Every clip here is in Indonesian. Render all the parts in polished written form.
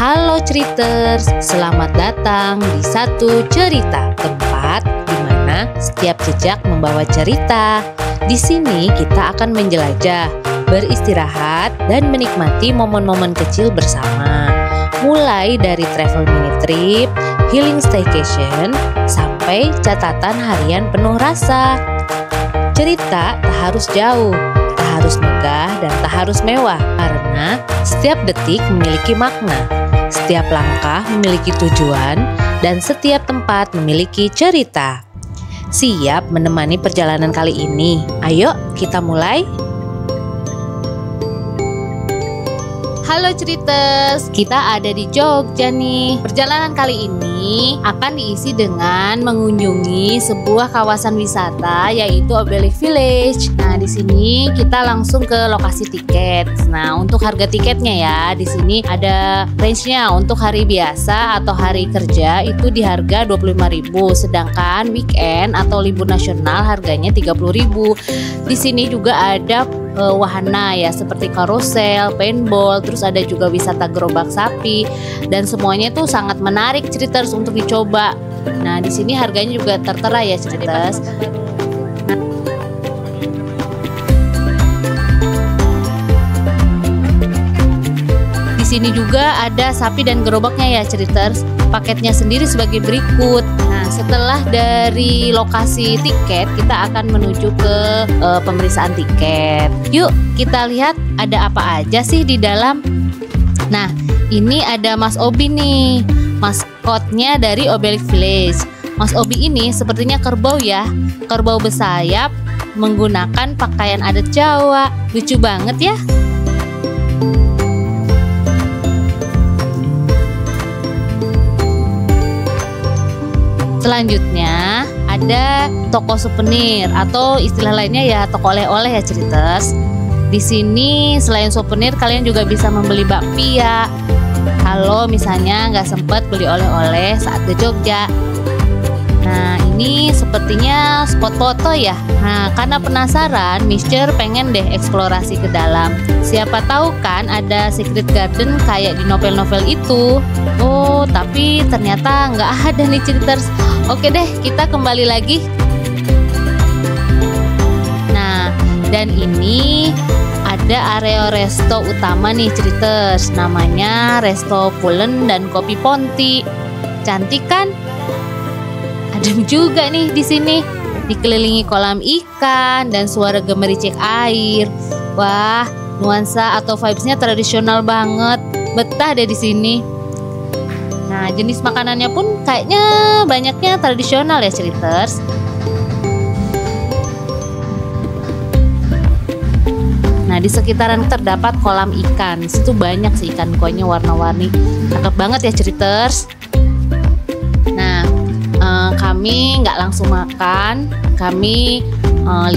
Halo ceriters, selamat datang di Satu Cerita, tempat di mana setiap jejak membawa cerita. Di sini kita akan menjelajah, beristirahat, dan menikmati momen-momen kecil bersama. Mulai dari travel mini trip, healing staycation, sampai catatan harian penuh rasa. Cerita tak harus jauh, tak harus megah, dan tak harus mewah, karena setiap detik memiliki makna. Setiap langkah memiliki tujuan, dan setiap tempat memiliki cerita. Siap menemani perjalanan kali ini? Ayo kita mulai. Halo ceriters, kita ada di Jogja nih. Perjalanan kali ini akan diisi dengan mengunjungi sebuah kawasan wisata, yaitu Obelisk Village. Nah, di sini kita langsung ke lokasi tiket. Nah, untuk harga tiketnya ya, di sini ada range-nya. Untuk hari biasa atau hari kerja itu di harga 25.000, sedangkan weekend atau libur nasional harganya 30.000. Di sini juga ada wahana ya, seperti karusel, paintball, terus ada juga wisata gerobak sapi, dan semuanya itu sangat menarik ceriters untuk dicoba. Nah, di sini harganya juga tertera ya ceriters. Di sini juga ada sapi dan gerobaknya ya ceriters. Paketnya sendiri sebagai berikut. Nah, setelah dari lokasi tiket, kita akan menuju ke pemeriksaan tiket. Yuk kita lihat ada apa aja sih di dalam. Nah, ini ada Mas Obi nih, maskotnya dari Obelisk Village. Mas Obi ini sepertinya kerbau ya, kerbau bersayap menggunakan pakaian adat Jawa. Lucu banget ya. Selanjutnya ada toko souvenir atau istilah lainnya ya toko oleh-oleh ya ceriters. Di sini selain souvenir kalian juga bisa membeli bakpia kalau misalnya nggak sempat beli oleh-oleh saat ke Jogja. Nah, ini sepertinya spot foto ya. Nah, karena penasaran, Mister pengen deh eksplorasi ke dalam. Siapa tahu kan ada secret garden kayak di novel-novel itu. Oh, tapi ternyata nggak ada nih ceriters. Oke deh, kita kembali lagi. Nah, dan ini ada area resto utama nih ceriters. Namanya Resto Pulen dan Kopi Ponti. Cantik kan? Adem juga nih di sini, dikelilingi kolam ikan dan suara gemericik air. Wah, nuansa atau vibes-nya tradisional banget. Betah deh di sini. Nah, jenis makanannya pun kayaknya banyaknya tradisional ya ceriters. Nah, di sekitaran terdapat kolam ikan. Di situ banyak sih ikan koi-nya warna-warni. Cakep banget ya ceriters. Nah, kami nggak langsung makan, kami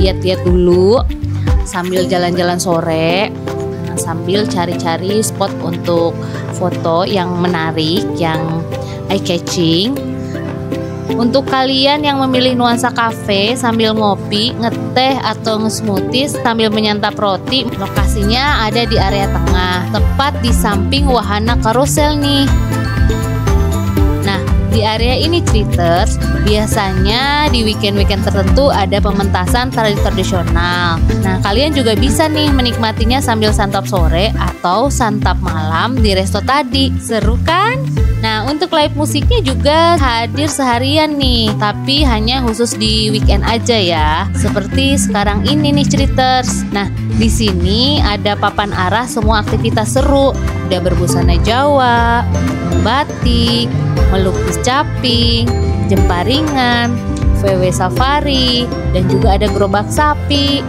lihat-lihat dulu sambil jalan-jalan sore, sambil cari-cari spot untuk foto yang menarik, yang eye-catching. Untuk kalian yang memilih nuansa kafe sambil ngopi, ngeteh, atau nge-smoothies sambil menyantap roti, lokasinya ada di area tengah, tepat di samping wahana karusel nih. Di area ini ceriters, biasanya di weekend-weekend tertentu ada pementasan tari tradisional. Nah, kalian juga bisa nih menikmatinya sambil santap sore atau santap malam di resto tadi. Seru kan? Nah, untuk live musiknya juga hadir seharian nih, tapi hanya khusus di weekend aja ya. Seperti sekarang ini nih ceriters. Nah, di sini ada papan arah semua aktivitas seru. Ada berbusana Jawa, batik, melukis caping, jemparingan, VW safari, dan juga ada gerobak sapi.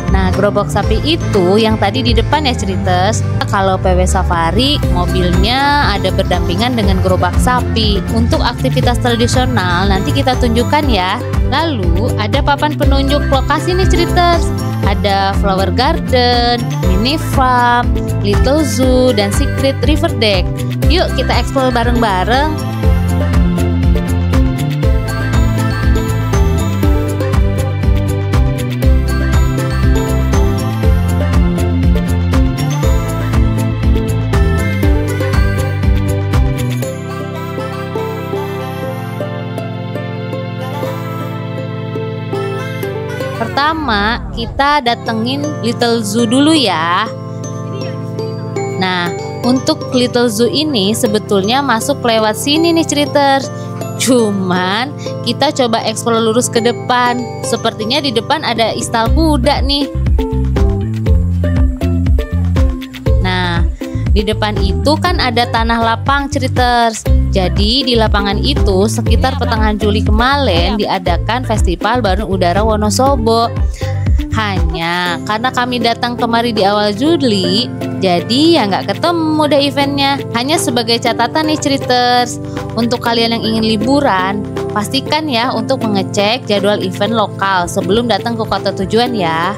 Nah, gerobak sapi itu yang tadi di depan ya ceriters. Kalau PW safari, mobilnya ada berdampingan dengan gerobak sapi. Untuk aktivitas tradisional nanti kita tunjukkan ya. Lalu ada papan penunjuk lokasi nih ceriters. Ada flower garden, mini farm, little zoo, dan secret river deck. Yuk kita explore bareng-bareng. pertama kita datengin Little Zoo dulu ya. Nah, untuk Little Zoo ini sebetulnya masuk lewat sini nih ceriters. Cuman kita coba eksplor lurus ke depan. Sepertinya di depan ada istal kuda nih. Nah, di depan itu kan ada tanah lapang ceriters. Jadi di lapangan itu sekitar pertengahan Juli kemarin diadakan Festival Balon Udara Wonosobo. Hanya karena kami datang kemari di awal Juli, jadi ya nggak ketemu deh eventnya. Hanya sebagai catatan nih ceriters, untuk kalian yang ingin liburan, pastikan ya untuk mengecek jadwal event lokal sebelum datang ke kota tujuan ya.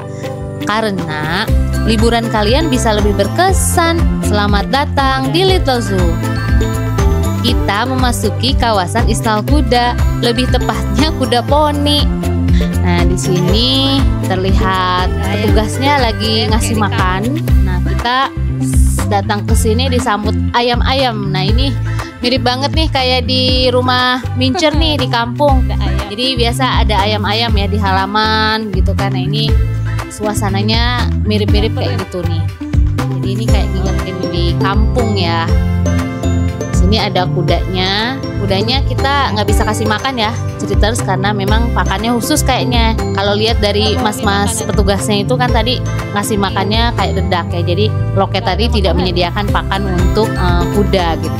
Karena liburan kalian bisa lebih berkesan. Selamat datang di Little Zoo. Kita memasuki kawasan istal kuda, lebih tepatnya kuda poni. Nah, di sini terlihat petugasnya lagi ngasih makan. Nah, kita datang ke sini disambut ayam-ayam. Nah, ini mirip banget nih kayak di rumah Mincer nih di kampung. Jadi biasa ada ayam-ayam ya di halaman gitu kan. Nah, ini suasananya mirip-mirip kayak gitu nih. Jadi ini kayak ngingetin di kampung ya. Ini ada kudanya. Kudanya kita nggak bisa kasih makan ya ceriters, karena memang pakannya khusus kayaknya. Kalau lihat dari mas-mas petugasnya itu kan tadi ngasih makannya kayak dedak ya. Jadi loket tadi tidak menyediakan pakan untuk kuda gitu.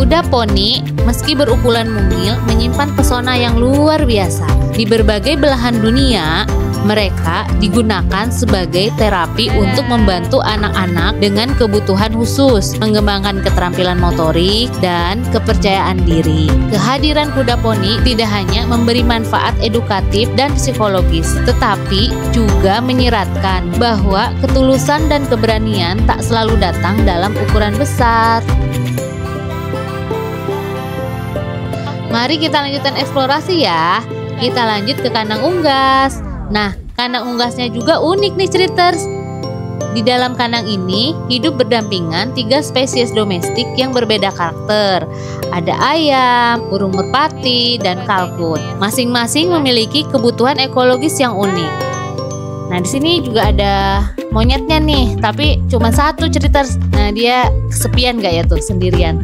Kuda poni meski berukuran mungil menyimpan pesona yang luar biasa. Di berbagai belahan dunia mereka digunakan sebagai terapi untuk membantu anak-anak dengan kebutuhan khusus, mengembangkan keterampilan motorik dan kepercayaan diri. Kehadiran kuda poni tidak hanya memberi manfaat edukatif dan psikologis, tetapi juga menyiratkan bahwa ketulusan dan keberanian tak selalu datang dalam ukuran besar. Mari kita lanjutkan eksplorasi ya. Kita lanjut ke kandang unggas. Nah, kandang unggasnya juga unik nih ceriters. Di dalam kandang ini hidup berdampingan 3 spesies domestik yang berbeda karakter. Ada ayam, burung merpati, dan kalkun. Masing-masing memiliki kebutuhan ekologis yang unik. Nah, di sini juga ada monyetnya nih, tapi cuma satu ceriters. Nah, dia kesepian gak ya tuh sendirian?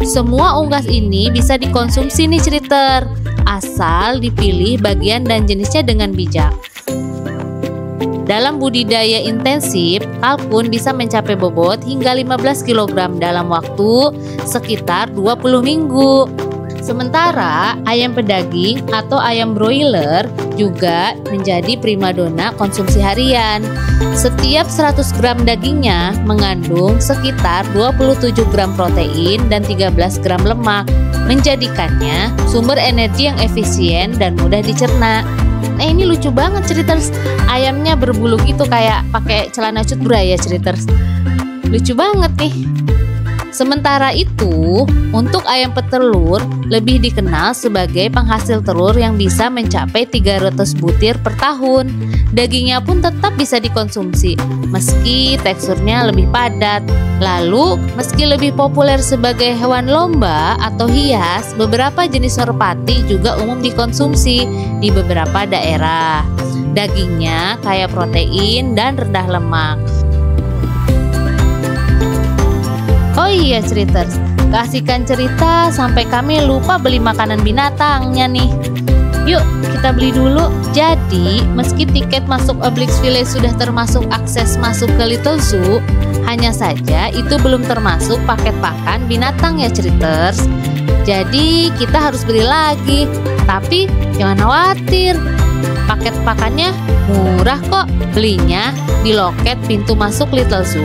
Semua unggas ini bisa dikonsumsi nih ceriter, asal dipilih bagian dan jenisnya dengan bijak. Dalam budidaya intensif, kalkun bisa mencapai bobot hingga 15 kg dalam waktu sekitar 20 minggu. Sementara ayam pedaging atau ayam broiler juga menjadi primadona konsumsi harian. Setiap 100 gram dagingnya mengandung sekitar 27 gram protein dan 13 gram lemak, menjadikannya sumber energi yang efisien dan mudah dicerna. Nah, ini lucu banget ceriters, ayamnya berbulu gitu kayak pakai celana cutbray ya ceriters. Lucu banget nih. Sementara itu, untuk ayam petelur lebih dikenal sebagai penghasil telur yang bisa mencapai 300 butir per tahun. Dagingnya pun tetap bisa dikonsumsi, meski teksturnya lebih padat. Lalu, meski lebih populer sebagai hewan lomba atau hias, beberapa jenis merpati juga umum dikonsumsi di beberapa daerah. Dagingnya kaya protein dan rendah lemak. Oh iya ceriters, keasikan cerita sampai kami lupa beli makanan binatangnya nih. Yuk kita beli dulu. Jadi meski tiket masuk Oblix Village sudah termasuk akses masuk ke Little Zoo, hanya saja itu belum termasuk paket pakan binatang ya ceriters. Jadi kita harus beli lagi. Tapi jangan khawatir, paket pakannya murah kok. Belinya di loket pintu masuk Little Zoo,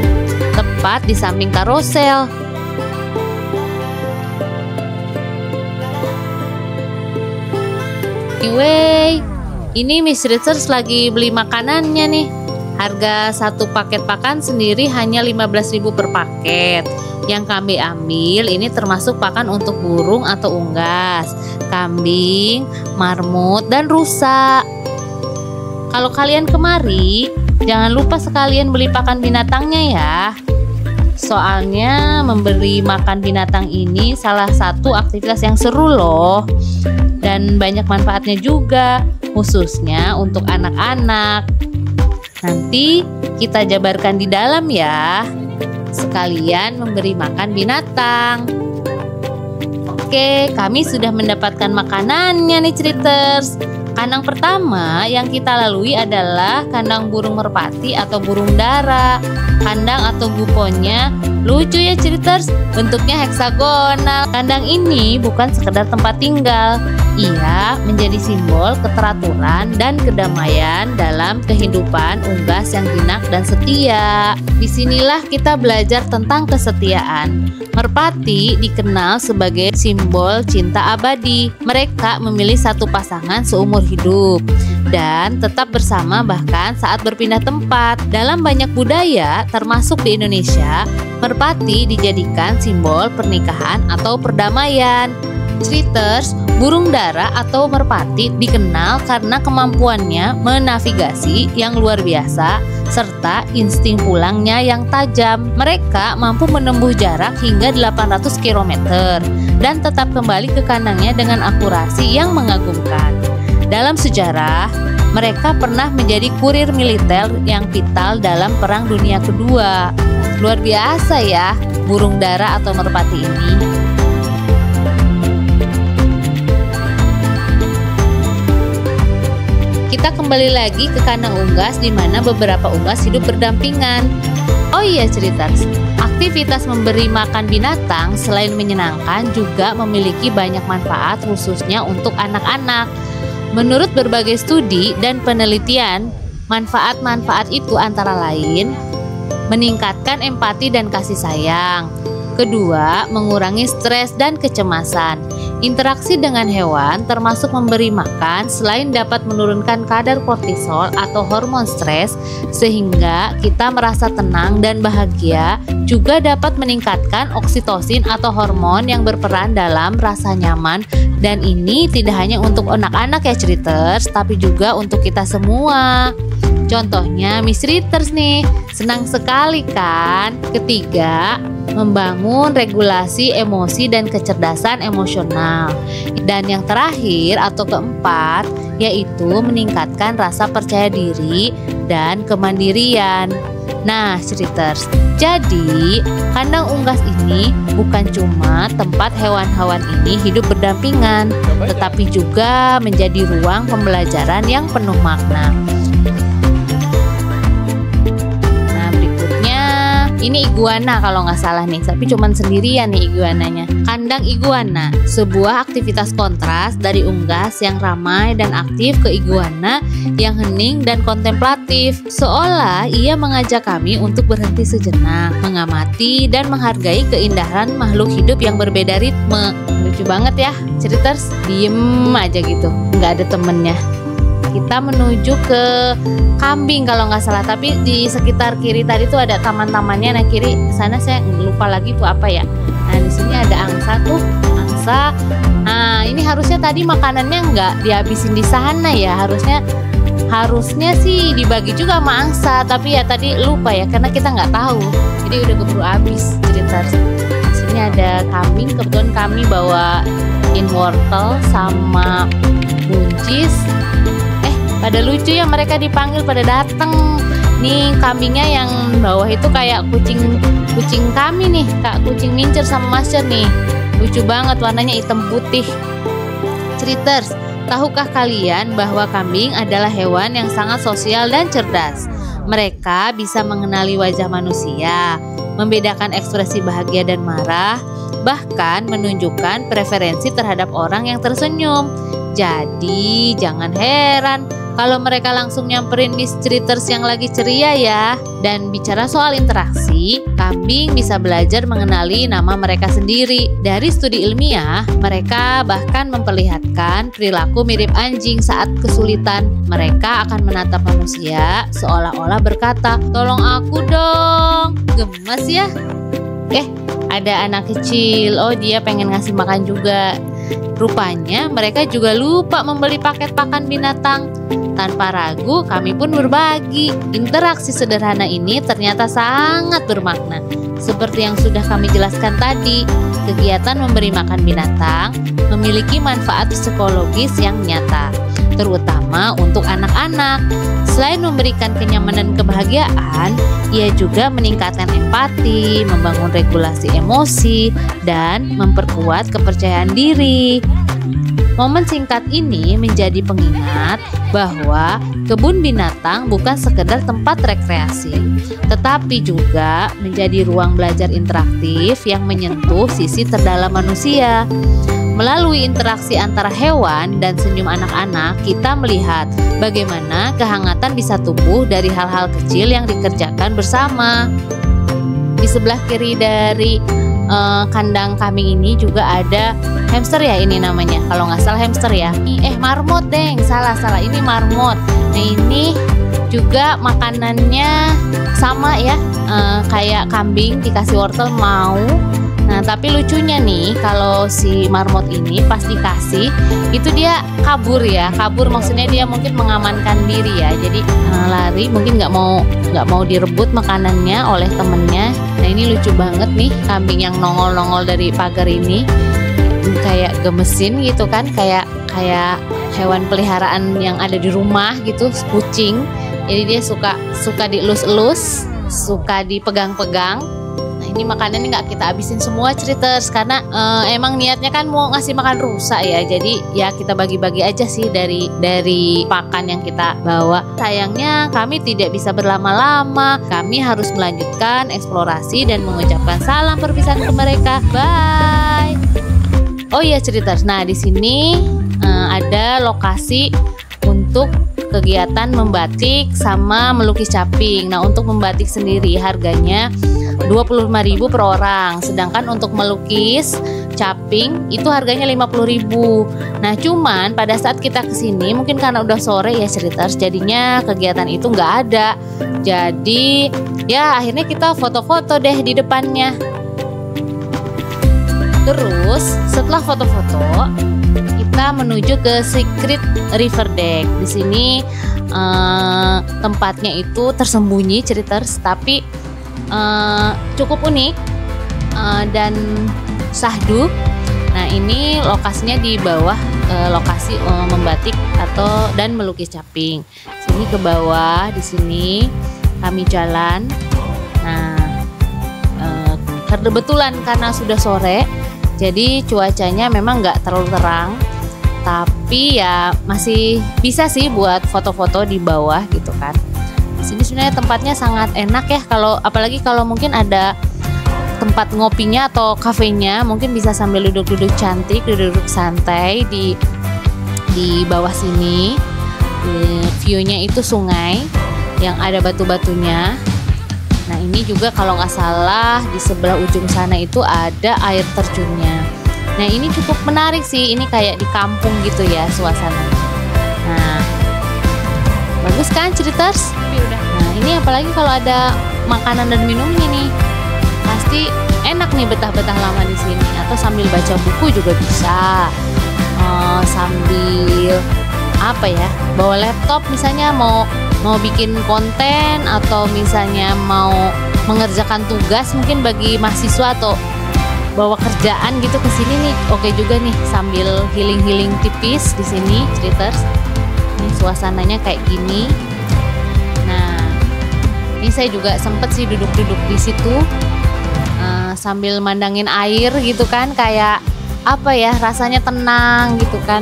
tepat di samping karosel. Anyway, ini Miss Richards lagi beli makanannya nih. Harga satu paket pakan sendiri hanya 15.000 per paket. Yang kami ambil ini termasuk pakan untuk burung atau unggas, kambing, marmut, dan rusa. Kalau kalian kemari, jangan lupa sekalian beli pakan binatangnya ya. Soalnya memberi makan binatang ini salah satu aktivitas yang seru loh. Dan dan banyak manfaatnya juga, khususnya untuk anak-anak. Nanti kita jabarkan di dalam ya, sekalian memberi makan binatang. Oke, kami sudah mendapatkan makanannya nih Ceriters. Kandang pertama yang kita lalui adalah kandang burung merpati atau burung dara. Kandang atau guponya lucu ya Ceriters, bentuknya heksagonal. Kandang ini bukan sekedar tempat tinggal, ia menjadi simbol keteraturan dan kedamaian dalam kehidupan unggas yang jinak dan setia. Disinilah kita belajar tentang kesetiaan. Merpati dikenal sebagai simbol cinta abadi. Mereka memilih satu pasangan seumur hidup dan tetap bersama bahkan saat berpindah tempat. Dalam banyak budaya, termasuk di Indonesia, merpati dijadikan simbol pernikahan atau perdamaian. Ceriters, burung dara atau merpati dikenal karena kemampuannya menavigasi yang luar biasa serta insting pulangnya yang tajam. Mereka mampu menempuh jarak hingga 800 km dan tetap kembali ke kandangnya dengan akurasi yang mengagumkan. Dalam sejarah, mereka pernah menjadi kurir militer yang vital dalam Perang Dunia Kedua. Luar biasa ya, burung dara atau merpati ini. Kita kembali lagi ke kandang unggas di mana beberapa unggas hidup berdampingan. Oh iya Ceriters, aktivitas memberi makan binatang selain menyenangkan juga memiliki banyak manfaat khususnya untuk anak-anak. Menurut berbagai studi dan penelitian, manfaat-manfaat itu antara lain meningkatkan empati dan kasih sayang. Kedua, mengurangi stres dan kecemasan. Interaksi dengan hewan termasuk memberi makan selain dapat menurunkan kadar kortisol atau hormon stres sehingga kita merasa tenang dan bahagia, juga dapat meningkatkan oksitosin atau hormon yang berperan dalam rasa nyaman, dan ini tidak hanya untuk anak-anak ya Ceriters, tapi juga untuk kita semua. Contohnya Miss Ceriters nih, senang sekali kan? Ketiga, membangun regulasi emosi dan kecerdasan emosional. Dan yang terakhir atau keempat, yaitu meningkatkan rasa percaya diri dan kemandirian. Nah Ceriters, jadi kandang unggas ini bukan cuma tempat hewan-hewan ini hidup berdampingan, tetapi juga menjadi ruang pembelajaran yang penuh makna. Ini iguana kalau nggak salah nih, tapi cuman sendirian nih iguananya. Kandang iguana, sebuah aktivitas kontras dari unggas yang ramai dan aktif ke iguana yang hening dan kontemplatif. Seolah ia mengajak kami untuk berhenti sejenak, mengamati dan menghargai keindahan makhluk hidup yang berbeda ritme. Lucu banget ya, Ceriters, diem aja gitu, nggak ada temennya. Kita menuju ke kambing kalau nggak salah, tapi di sekitar kiri tadi tuh ada taman-tamannya. Nah kiri sana saya lupa lagi tuh apa ya. Nah di sini ada angsa tuh, angsa. Nah ini harusnya tadi makanannya nggak dihabisin di sana ya, harusnya sih dibagi juga sama angsa, tapi ya tadi lupa ya karena kita nggak tahu, jadi udah keburu habis Ceriters. Di sini ada kambing, kebetulan kami bawain wortel sama buncis. Pada lucu ya, mereka dipanggil pada dateng. Nih kambingnya yang bawah itu kayak kucing kami nih, kak kucing mincer sama master nih. Lucu banget, warnanya hitam putih. Ceriters, tahukah kalian bahwa kambing adalah hewan yang sangat sosial dan cerdas? Mereka bisa mengenali wajah manusia, membedakan ekspresi bahagia dan marah, bahkan menunjukkan preferensi terhadap orang yang tersenyum. Jadi jangan heran kalau mereka langsung nyamperin Miss Ceriters yang lagi ceria ya. Dan bicara soal interaksi, kambing bisa belajar mengenali nama mereka sendiri. Dari studi ilmiah, mereka bahkan memperlihatkan perilaku mirip anjing saat kesulitan. Mereka akan menatap manusia seolah-olah berkata, "Tolong aku dong." Gemes ya. Ada anak kecil, oh dia pengen ngasih makan juga. Rupanya mereka juga lupa membeli paket pakan binatang. Tanpa ragu kami pun berbagi. Interaksi sederhana ini ternyata sangat bermakna. Seperti yang sudah kami jelaskan tadi, kegiatan memberi makan binatang memiliki manfaat psikologis yang nyata, terutama untuk anak-anak. Selain memberikan kenyamanan dan kebahagiaan, ia juga meningkatkan empati, membangun regulasi emosi, dan memperkuat kepercayaan diri. Momen singkat ini menjadi pengingat bahwa kebun binatang bukan sekedar tempat rekreasi, tetapi juga menjadi ruang belajar interaktif yang menyentuh sisi terdalam manusia. Melalui interaksi antara hewan dan senyum anak-anak, kita melihat bagaimana kehangatan bisa tumbuh dari hal-hal kecil yang dikerjakan bersama. Di sebelah kiri dari kandang kambing ini juga ada hamster ya, ini namanya, kalau nggak salah hamster ya. Marmot deng, salah ini marmot. Nah ini juga makanannya sama ya, kayak kambing dikasih wortel mau. Nah tapi lucunya nih, kalau si marmot ini pas dikasih itu dia kabur ya, maksudnya dia mungkin mengamankan diri ya, jadi lari, mungkin nggak mau direbut makanannya oleh temennya. Nah ini lucu banget nih kambing yang nongol dari pagar ini, kayak gemesin gitu kan, kayak hewan peliharaan yang ada di rumah gitu, kucing. Jadi dia suka dielus-elus, suka dipegang-pegang. Ini makanannya nggak kita habisin semua, Ceriters, karena emang niatnya kan mau ngasih makan rusa ya, jadi ya kita bagi-bagi aja sih dari pakan yang kita bawa. Sayangnya kami tidak bisa berlama-lama, kami harus melanjutkan eksplorasi dan mengucapkan salam perpisahan ke mereka. Bye. Oh iya Ceriters, nah di sini ada lokasi untuk kegiatan membatik sama melukis caping. Nah untuk membatik sendiri harganya 25.000 per orang, sedangkan untuk melukis caping itu harganya 50.000. Nah cuman pada saat kita kesini mungkin karena udah sore ya Ceriters, jadinya kegiatan itu nggak ada. Jadi ya akhirnya kita foto-foto deh di depannya. Terus setelah foto-foto kita menuju ke Secret River Deck. Di sini tempatnya itu tersembunyi Ceriters, tapi cukup unik dan syahdu. Nah ini lokasinya di bawah lokasi membatik dan melukis caping. Sini ke bawah, di sini kami jalan. Nah kebetulan karena sudah sore, jadi cuacanya memang nggak terlalu terang, tapi ya masih bisa sih buat foto-foto di bawah gitu kan. Di sini sebenarnya tempatnya sangat enak ya, apalagi kalau mungkin ada tempat ngopinya atau kafenya, mungkin bisa sambil duduk-duduk cantik, duduk-duduk santai di bawah sini. View-nya itu sungai yang ada batu-batunya. Nah ini juga kalau nggak salah di sebelah ujung sana itu ada air terjunnya. Nah ini cukup menarik sih, ini kayak di kampung gitu ya suasananya. Nah bagus kan Ceriters? Nah ini apalagi kalau ada makanan dan minumnya nih, pasti enak nih betah-betah lama di sini. Atau sambil baca buku juga bisa, sambil apa ya, bawa laptop misalnya mau bikin konten, atau misalnya mau mengerjakan tugas mungkin bagi mahasiswa, atau bawa kerjaan gitu ke sini nih, oke juga nih, sambil healing tipis di sini Ceriters. Ini suasananya kayak gini. Nah ini saya juga sempet sih duduk-duduk di situ sambil mandangin air gitu kan, kayak apa ya, rasanya tenang gitu kan,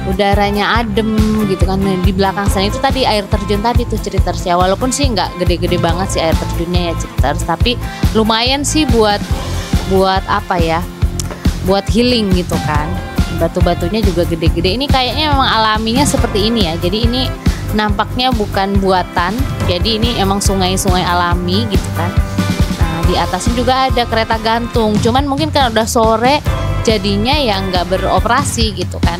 udaranya adem gitu kan. Nah, di belakang sana itu tadi air terjun tadi tuh Ceriters ya, walaupun sih nggak gede-gede banget sih air terjunnya ya Ceriters, tapi lumayan sih buat apa ya, buat healing gitu kan. Batu-batunya juga gede-gede, ini kayaknya memang alaminya seperti ini ya, jadi ini nampaknya bukan buatan, jadi ini emang sungai-sungai alami gitu kan. Nah di atasnya juga ada kereta gantung, cuman mungkin karena udah sore jadinya ya nggak beroperasi gitu kan.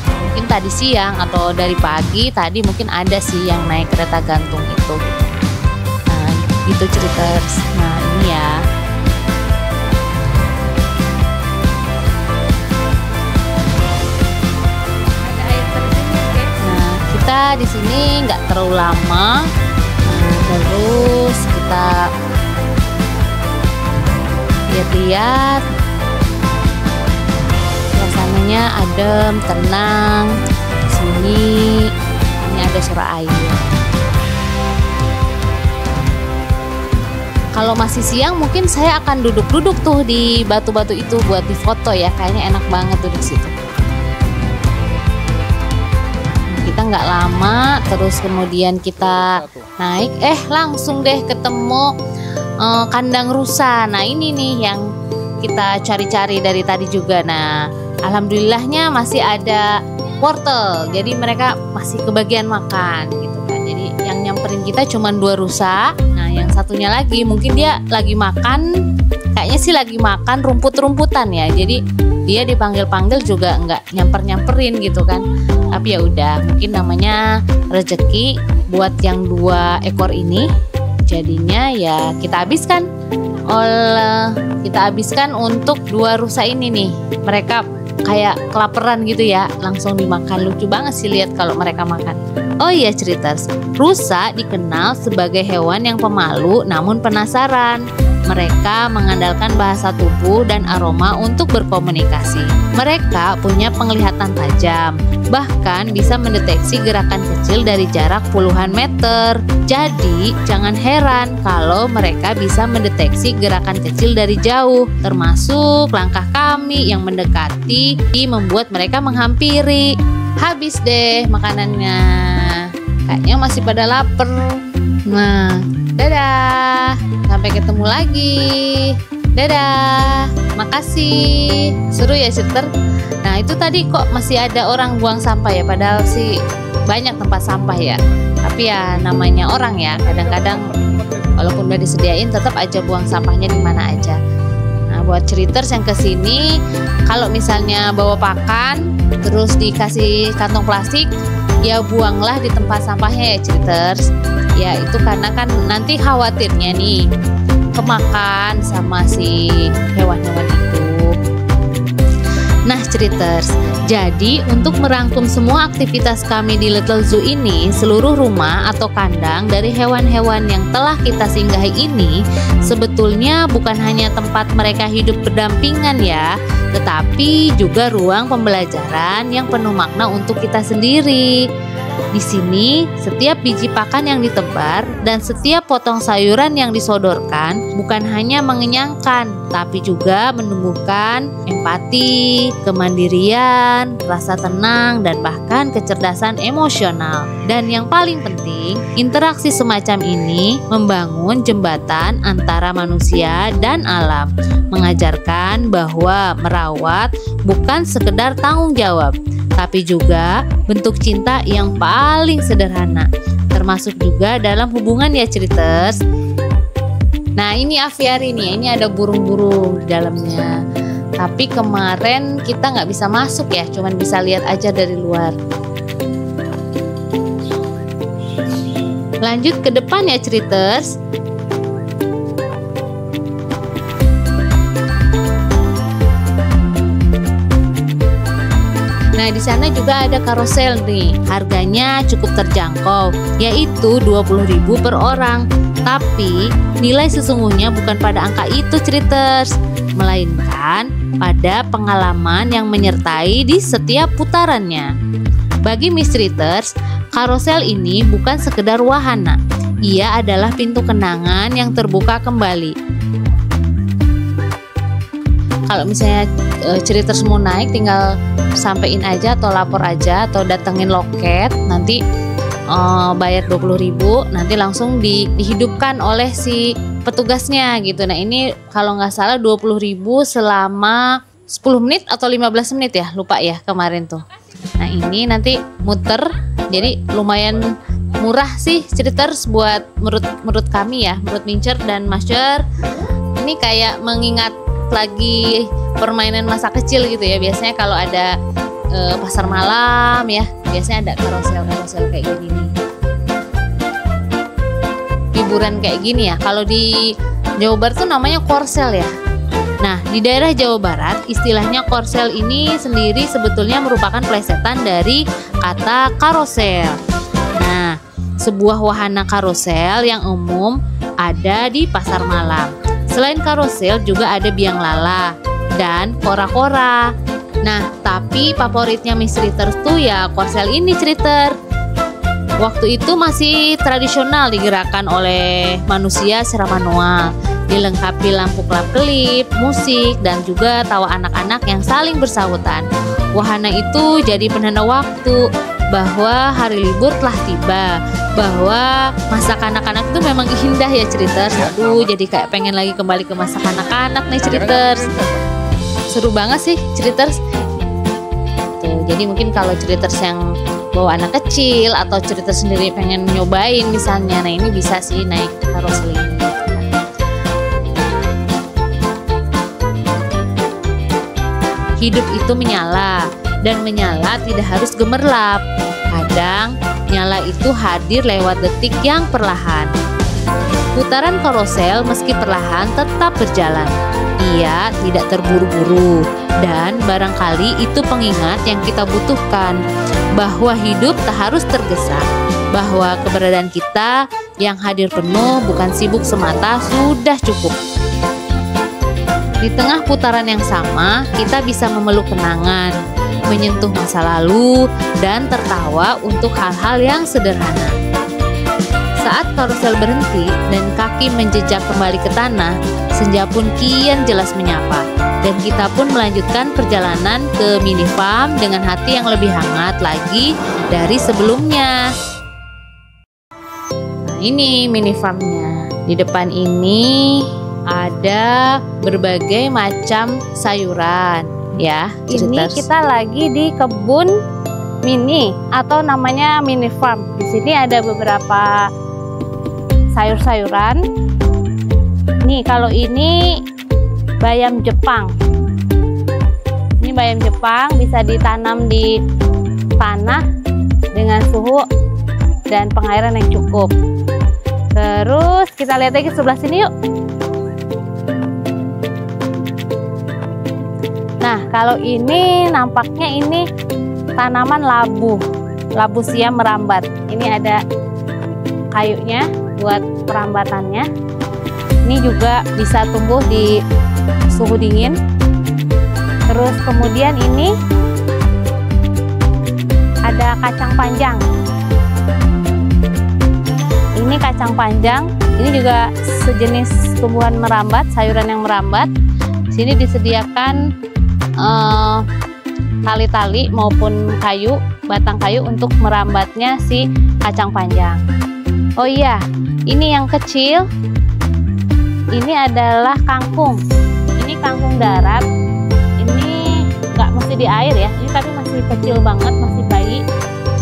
Mungkin tadi siang atau dari pagi tadi mungkin ada sih yang naik kereta gantung itu gitu. Nah gitu Ceriters. Nah ini ya, ada air terjun. Nah kita di sini nggak terlalu lama. Nah, terus kita lihat, suasananya adem, tenang. Di sini ini ada suara air. Kalau masih siang mungkin saya akan duduk-duduk tuh di batu-batu itu buat difoto ya. Kayaknya enak banget duduk situ. Kita nggak lama, terus kemudian kita naik, langsung deh ketemu kandang rusa. Nah ini nih yang kita cari-cari dari tadi juga. Nah alhamdulillahnya masih ada wortel, jadi mereka masih kebagian makan gitu kan. Jadi yang nyamperin kita cuma 2 rusa. Nah yang satunya lagi mungkin dia lagi makan, kayaknya sih lagi makan rumput-rumputan ya. Jadi dia dipanggil-panggil juga nggak nyamperin gitu kan. Tapi ya udah, mungkin namanya rezeki buat yang 2 ekor ini. Jadinya ya kita habiskan untuk 2 rusa ini nih. Mereka kayak kelaparan gitu ya, langsung dimakan. Lucu banget sih lihat kalau mereka makan. Oh iya Ceriters, rusa dikenal sebagai hewan yang pemalu namun penasaran. Mereka mengandalkan bahasa tubuh dan aroma untuk berkomunikasi. Mereka punya penglihatan tajam, bahkan bisa mendeteksi gerakan kecil dari jarak puluhan meter. Jadi, jangan heran kalau mereka bisa mendeteksi gerakan kecil dari jauh, termasuk langkah kami yang mendekati membuat mereka menghampiri. Habis deh makanannya. Kayaknya masih pada lapar. Nah, dadah. Sampai ketemu lagi. Dadah. Makasih. Seru ya Ceriters. Nah itu tadi kok masih ada orang buang sampah ya. Padahal sih banyak tempat sampah ya. Tapi ya namanya orang ya. Kadang-kadang walaupun udah disediain tetap aja buang sampahnya di mana aja. Nah buat Ceriters yang kesini, kalau misalnya bawa pakan terus dikasih kantong plastik, ya buanglah di tempat sampahnya ya Ceriters. Ya itu karena kan nanti khawatirnya nih kemakan sama si hewan-hewan itu. Nah Ceriters, jadi untuk merangkum semua aktivitas kami di Little Zoo ini, seluruh rumah atau kandang dari hewan-hewan yang telah kita singgahi ini sebetulnya bukan hanya tempat mereka hidup berdampingan ya, tetapi juga ruang pembelajaran yang penuh makna untuk kita sendiri. Di sini, setiap biji pakan yang ditebar dan setiap potong sayuran yang disodorkan bukan hanya mengenyangkan, tapi juga menumbuhkan empati, kemandirian, rasa tenang, dan bahkan kecerdasan emosional. Dan yang paling penting, interaksi semacam ini membangun jembatan antara manusia dan alam, mengajarkan bahwa merawat bukan sekedar tanggung jawab, tapi juga bentuk cinta yang paling sederhana, termasuk juga dalam hubungan ya Ceriters. Nah ini aviari nih, ini ada burung-burung di dalamnya. Tapi kemarin kita nggak bisa masuk ya, cuman bisa lihat aja dari luar. Lanjut ke depan ya Ceriters. Nah, di sana juga ada karosel nih. Harganya cukup terjangkau, yaitu 20.000 per orang. Tapi nilai sesungguhnya bukan pada angka itu Ceriters, melainkan pada pengalaman yang menyertai di setiap putarannya. Bagi Miss Ceriters, karosel ini bukan sekedar wahana. Ia adalah pintu kenangan yang terbuka kembali. Kalau misalnya Ceriters mau naik, tinggal sampein aja atau lapor aja atau datengin loket, nanti bayar 20.000, nanti langsung dihidupkan oleh si petugasnya gitu. Nah ini kalau nggak salah 20.000 selama 10 menit atau 15 menit ya, lupa ya kemarin tuh. Nah ini nanti muter, jadi lumayan murah sih Ceriters buat menurut kami ya, menurut Mincer dan Master. Ini kayak mengingat lagi permainan masa kecil gitu ya. Biasanya kalau ada pasar malam ya, biasanya ada karosel kayak gini nih, hiburan kayak gini ya. Kalau di Jawa Barat tuh namanya korsel ya. Nah di daerah Jawa Barat istilahnya korsel ini sendiri sebetulnya merupakan plesetan dari kata karosel. Nah sebuah wahana karosel yang umum ada di pasar malam. Selain karosel juga ada biang lala dan kora-kora. Nah, tapi favoritnya Miss Ritter tuh ya korsel ini, Ritter. Waktu itu masih tradisional digerakkan oleh manusia secara manual, dilengkapi lampu kelap-kelip, musik, dan juga tawa anak-anak yang saling bersahutan. Wahana itu jadi penanda waktu bahwa hari libur telah tiba, bahwa masa kanak-kanak itu memang indah ya, Ritter. Aduh, jadi kayak pengen lagi kembali ke masa kanak-kanak nih, Ritter. Seru banget sih, Ritter. Jadi mungkin kalau Ritters yang bawa anak kecil atau Ritters sendiri pengen nyobain misalnya, nah ini bisa sih naik karosel ini. Hidup itu menyala, dan menyala tidak harus gemerlap. Kadang nyala itu hadir lewat detik yang perlahan. Putaran karosel meski perlahan tetap berjalan. Ia tidak terburu-buru, dan barangkali itu pengingat yang kita butuhkan, bahwa hidup tak harus tergesa, bahwa keberadaan kita yang hadir penuh bukan sibuk semata sudah cukup. Di tengah putaran yang sama, kita bisa memeluk kenangan, menyentuh masa lalu, dan tertawa untuk hal-hal yang sederhana. Saat karosel berhenti dan kaki menjejak kembali ke tanah, senja pun kian jelas menyapa, dan kita pun melanjutkan perjalanan ke mini farm dengan hati yang lebih hangat lagi dari sebelumnya. Nah, ini mini farmnya. Di depan ini ada berbagai macam sayuran ya. Ini kita lagi di kebun mini atau namanya mini farm. Di sini ada beberapa sayur-sayuran. Nih, kalau ini bayam Jepang. Ini bayam Jepang bisa ditanam di tanah dengan suhu dan pengairan yang cukup. Terus kita lihat lagi sebelah sini yuk. Nah, kalau ini nampaknya ini tanaman labu siam merambat. Ini ada kayunya buat perambatannya. Ini juga bisa tumbuh di suhu dingin. Terus kemudian ini ada kacang panjang. Ini kacang panjang, ini juga sejenis tumbuhan merambat, sayuran yang merambat. Sini disediakan tali-tali maupun kayu, batang kayu untuk merambatnya si kacang panjang. Oh iya, ini yang kecil, ini adalah kangkung. Ini kangkung darat. Ini nggak mesti di air ya, ini tapi masih kecil banget, masih bayi.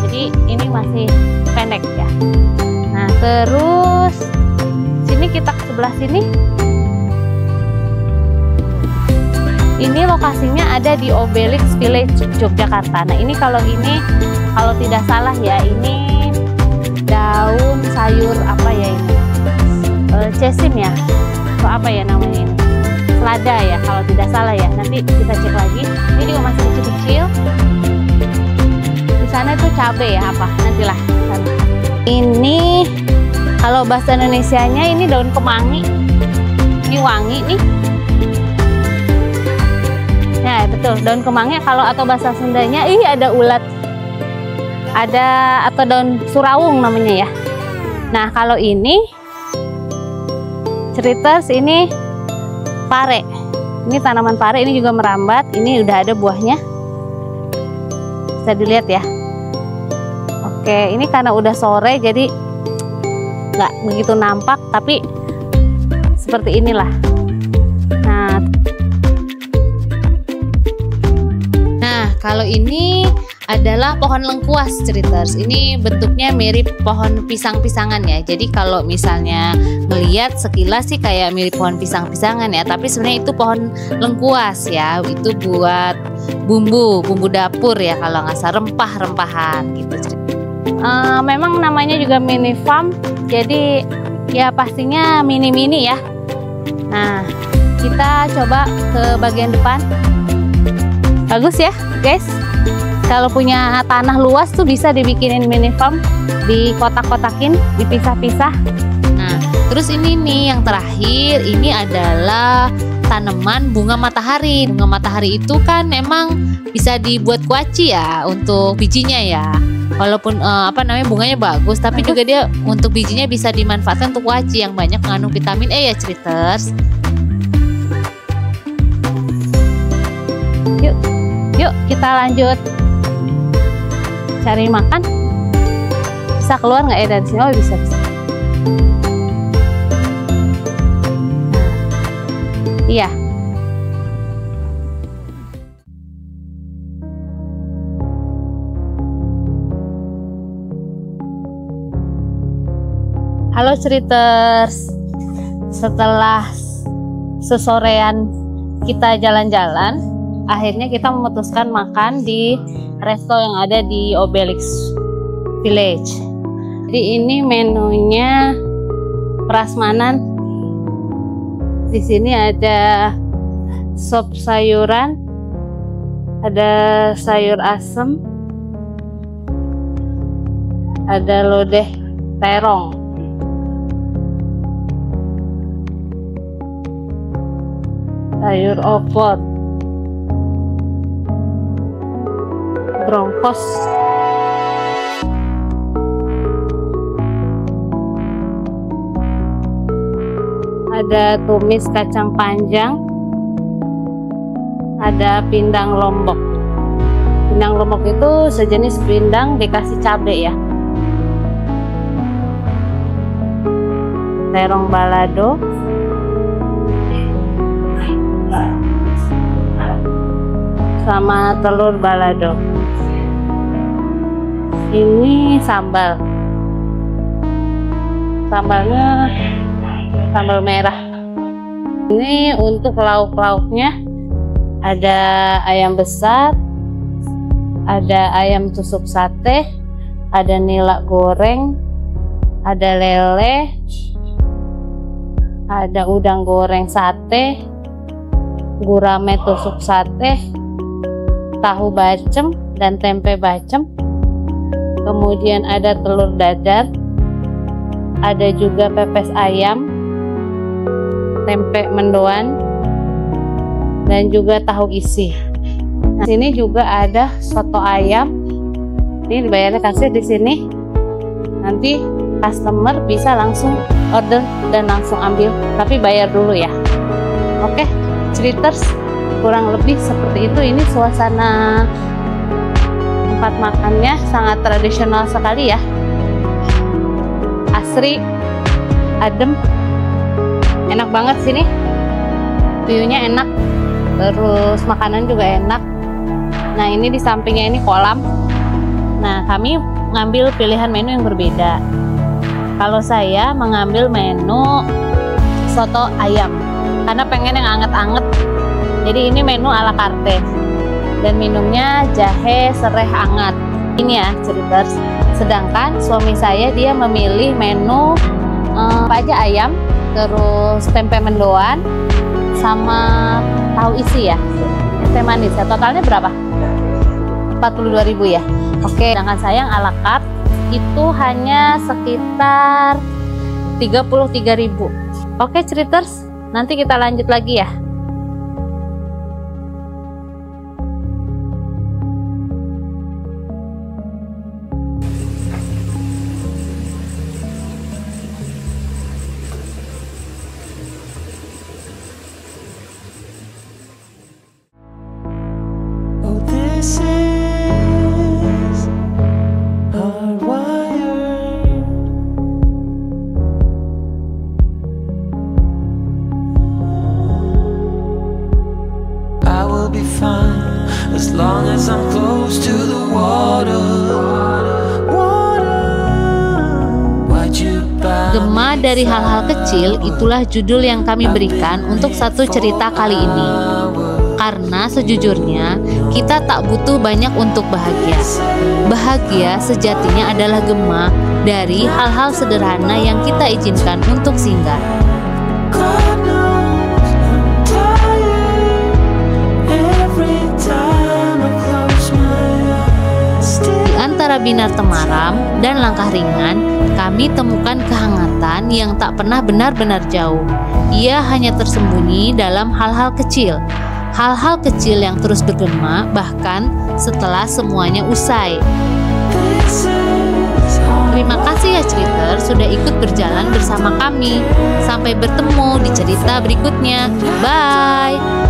Jadi ini masih pendek ya. Nah, terus sini kita ke sebelah sini. Ini lokasinya ada di Obelix Village, Yogyakarta. Nah, ini kalau tidak salah ya, ini daun sayur apa ya ini? Cesim ya? Atau apa ya namanya ini? Selada ya, kalau tidak salah ya. Nanti kita cek lagi. Ini juga masih kecil-kecil. Di sana itu cabai ya apa? Nantilah. Ini kalau bahasa Indonesianya ini daun kemangi. Ini wangi nih. Ya betul, daun kemangi. Kalau atau bahasa Sundanya, ada ulat. Ada atau daun surawung namanya ya. Nah, kalau ini Ritters, ini pare. Ini tanaman pare, ini juga merambat. Ini udah ada buahnya. Bisa dilihat ya. Oke, ini karena udah sore jadi nggak begitu nampak, tapi seperti inilah. Nah, kalau ini adalah pohon lengkuas, Ritters. Ini bentuknya mirip pohon pisang-pisangan ya. Jadi kalau misalnya melihat sekilas sih kayak mirip pohon pisang-pisangan ya, tapi sebenarnya itu pohon lengkuas ya. Itu buat bumbu dapur ya, kalau nggak salah rempah-rempahan gitu. Memang namanya juga mini farm, jadi ya pastinya mini-mini ya. Nah, kita coba ke bagian depan. Bagus ya guys, kalau punya tanah luas tuh bisa dibikinin mini farm, dikotak-kotakin, dipisah-pisah. Nah, Terus ini nih yang terakhir, ini adalah tanaman bunga matahari. Bunga matahari itu kan memang bisa dibuat kuaci ya untuk bijinya ya. Walaupun bunganya bagus, tapi juga dia untuk bijinya bisa dimanfaatkan untuk kuaci yang banyak mengandung vitamin E ya ceriters. Yuk kita lanjut cari makan. Bisa keluar nggak ya dari sini? Oh bisa. Iya. Halo ceriters. Setelah sesorean kita jalan-jalan, akhirnya kita memutuskan makan di resto yang ada di Obelix Village. Jadi ini menunya prasmanan. Di sini ada sop sayuran, ada sayur asem, ada lodeh terong, sayur opor, brongkos, ada tumis kacang panjang, ada pindang lombok. Pindang lombok itu sejenis pindang dikasih cabai ya. Terong balado, sama telur balado. Ini sambal. Sambalnya sambal merah. Ini untuk lauk-lauknya ada ayam besar, ada ayam tusuk sate, ada nila goreng, ada lele, ada udang goreng sate, gurame tusuk sate, tahu bacem dan tempe bacem. Kemudian ada telur dadar, ada juga pepes ayam, tempe mendoan, dan juga tahu isi. Nah, sini juga ada soto ayam. Ini dibayarnya kasir di sini. Nanti customer bisa langsung order dan langsung ambil, tapi bayar dulu ya. Oke, ceriters, kurang lebih seperti itu. Ini suasana tempat makannya sangat tradisional sekali ya. Asri, adem, enak banget sini, viewnya enak, terus makanan juga enak. Nah ini di sampingnya ini kolam. Nah kami ngambil pilihan menu yang berbeda. Kalau saya mengambil menu soto ayam karena pengen yang anget-anget. Jadi ini menu ala carte dan minumnya jahe serai hangat. Ini ya ceriters. Sedangkan suami saya dia memilih menu apa aja, ayam, terus tempe mendoan, sama tahu isi ya, teh manis ya. Totalnya berapa? 42.000 ya. Oke, sedangkan saya yang ala carte itu hanya sekitar 33.000. Oke ceriters, nanti kita lanjut lagi ya. As long as I'm close to the water. Gema dari hal-hal kecil, itulah judul yang kami berikan untuk satu cerita kali ini. Karena sejujurnya kita tak butuh banyak untuk bahagia. Bahagia sejatinya adalah gema dari hal-hal sederhana yang kita izinkan untuk singgah. antara binar temaram dan langkah ringan, kami temukan kehangatan yang tak pernah benar-benar jauh. Ia hanya tersembunyi dalam hal-hal kecil. Hal-hal kecil yang terus bergema bahkan setelah semuanya usai. Terima kasih ya Ceriter sudah ikut berjalan bersama kami. Sampai bertemu di cerita berikutnya. Bye.